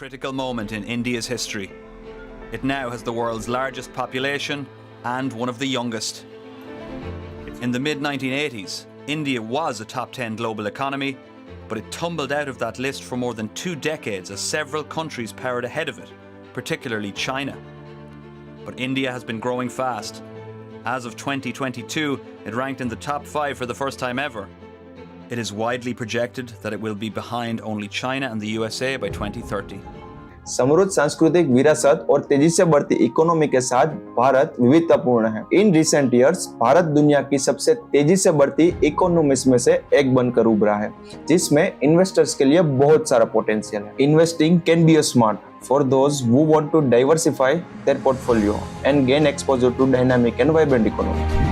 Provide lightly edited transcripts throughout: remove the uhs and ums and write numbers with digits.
critical moment in India's history. It now has the world's largest population and one of the youngest. In the mid-1980s, India was a top 10 global economy, but it tumbled out of that list for more than 2 decades as several countries powered ahead of it, particularly China. But India has been growing fast. As of 2022, it ranked in the top 5 for the first time ever. It is widely projected that it will be behind only China and the USA by 2030. समृद्ध सांस्कृतिक विरासत और तेजी से बढ़ती economy के साथ भारत विविधतापूर्ण है। इन रिसेंट इयर्स भारत दुनिया की सबसे तेजी से बढ़ती इकोनॉमीज में से एक बनकर उभरा है, जिसमें इन्वेस्टर्स के लिए बहुत सारा पोटेंशियल है। Investing can be smart for those who want to diversify their portfolio and gain exposure to dynamic and vibrant economy.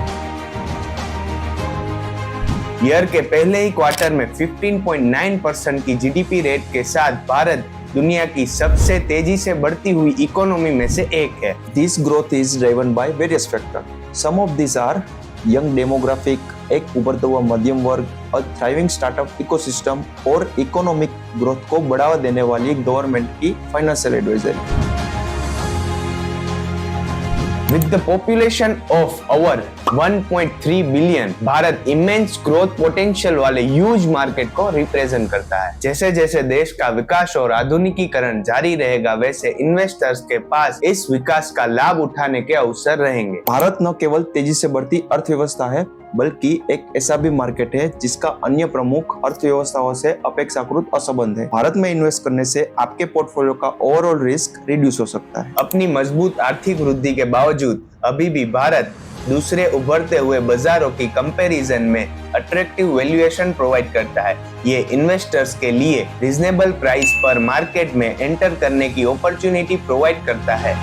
Year के पहले ही क्वार्टर में 15.9% की जीडीपी रेट के साथ भारत दुनिया की सबसे तेजी से बढ़ती हुई इकोनॉमी में से एक है। This growth is driven by various factor. Some of this are young demographic, एक उभरता हुआ मध्यम वर्ग, और थ्राइविंग स्टार्टअप इकोसिस्टम और इकोनॉमिक ग्रोथ को बढ़ावा देने वाली गवर्नमेंट की financial advisory. With the population of over 1.3 billion, Bharat immense growth potential वाले ह्यूज मार्केट को रिप्रेजेंट करता है। जैसे जैसे देश का विकास और आधुनिकीकरण जारी रहेगा, वैसे इन्वेस्टर्स के पास इस विकास का लाभ उठाने के अवसर रहेंगे। भारत न केवल तेजी से बढ़ती अर्थव्यवस्था है, बल्कि एक ऐसा भी मार्केट है जिसका अन्य प्रमुख अर्थव्यवस्थाओं से अपेक्षाकृत असंबंध है। भारत में इन्वेस्ट करने से आपके पोर्टफोलियो का ओवरऑल रिस्क रिड्यूस हो सकता है। अपनी मजबूत आर्थिक वृद्धि के बावजूद अभी भी भारत दूसरे उभरते हुए बाजारों की कंपैरिजन में अट्रैक्टिव वैल्यूएशन प्रोवाइड करता है। ये इन्वेस्टर्स के लिए रीजनेबल प्राइस पर मार्केट में एंटर करने की अपॉर्चुनिटी प्रोवाइड करता है।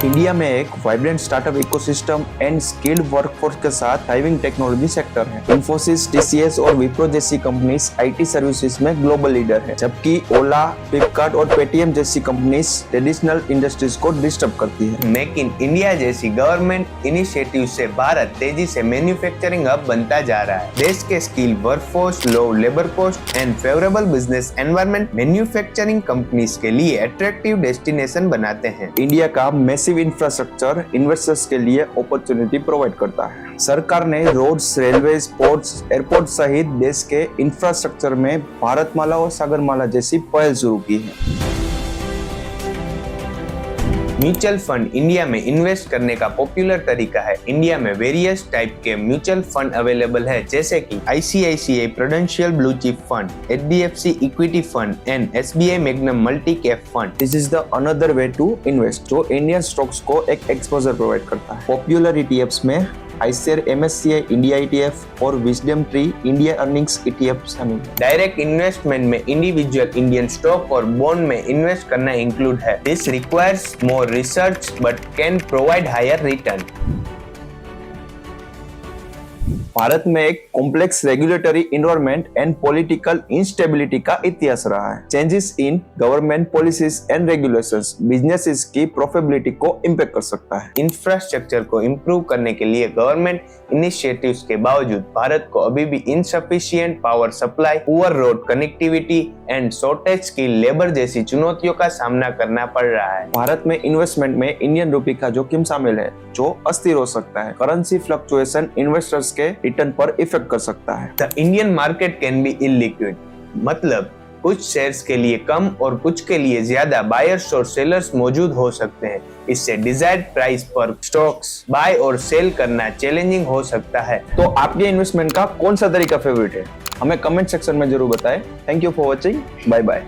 इंडिया में एक vibrant startup ecosystem and skilled workforce के साथ थ्राइविंग टेक्नोलॉजी सेक्टर है। इन्फोसिस, टीसीएस और विप्रो जैसी कंपनीज आईटी सर्विसेज में ग्लोबल लीडर है, जबकि ओला, फ्लिपकार्ट और पेटीएम जैसी कंपनीज ट्रेडिशनल इंडस्ट्रीज को डिस्टर्ब करती है। मेक इन इंडिया जैसी गवर्नमेंट इनिशिएटिव से भारत तेजी से मैन्युफैक्चरिंग हब बनता जा रहा है। देश के skill workforce, low labour cost and favourable business environment manufacturing companies के लिए अट्रैक्टिव डेस्टिनेशन बनाते हैं। इंडिया का इंफ्रास्ट्रक्चर इन्वेस्टर्स के लिए अपॉर्चुनिटी प्रोवाइड करता है। सरकार ने रोड्स, रेलवेज, पोर्ट्स, एयरपोर्ट सहित देश के इंफ्रास्ट्रक्चर में भारतमाला और सागरमाला जैसी पहल शुरू की है। म्यूचुअल फंड इंडिया में इन्वेस्ट करने का पॉपुलर तरीका है। इंडिया में वेरियस टाइप के म्यूचुअल फंड अवेलेबल है, जैसे कि ICICI Prudential Blue Chip fund, HDFC equity fund and SBI Magnum Multi Cap fund. This is the another way to invest, जो इंडियन स्टॉक्स को एक एक्सपोजर प्रोवाइड करता है। पॉपुलर ETFs में iShares MSCI इंडिया ETF और Wisdom Tree India earnings ETF शामिल है। Direct investment में इंडिविजुअल इंडियन स्टॉक और बॉन्ड में इन्वेस्ट करना इंक्लूड है। This requires more research but can provide higher return. Bharat में एक complex regulatory environment and political instability का इतिहास रहा है। Changes in government policies and regulations businesses की प्रॉफिटेबिलिटी को इम्पैक्ट कर सकता है। इंफ्रास्ट्रक्चर को इम्प्रूव करने के लिए गवर्नमेंट इनिशिएटिव्स के बावजूद भारत को अभी भी insufficient power supply, poor road connectivity and shortage की लेबर जैसी चुनौतियों का सामना करना पड़ रहा है। भारत में इन्वेस्टमेंट में इंडियन रूपी का जोखिम शामिल है, जो अस्थिर हो सकता है। करेंसी फ्लक्चुएशन इन्वेस्टर्स के रिटर्न पर इफेक्ट कर सकता है। The Indian market can be illiquid, मतलब कुछ शेयर्स के लिए कम और कुछ के लिए ज्यादा बायर्स और सेलर्स मौजूद हो सकते हैं। इससे डिजायर्ड प्राइस पर स्टॉक्स बाय और सेल करना चैलेंजिंग हो सकता है। तो आपके इन्वेस्टमेंट का कौन सा तरीका फेवरेट है, हमें कमेंट सेक्शन में जरूर बताएं। Thank you for watching, bye bye.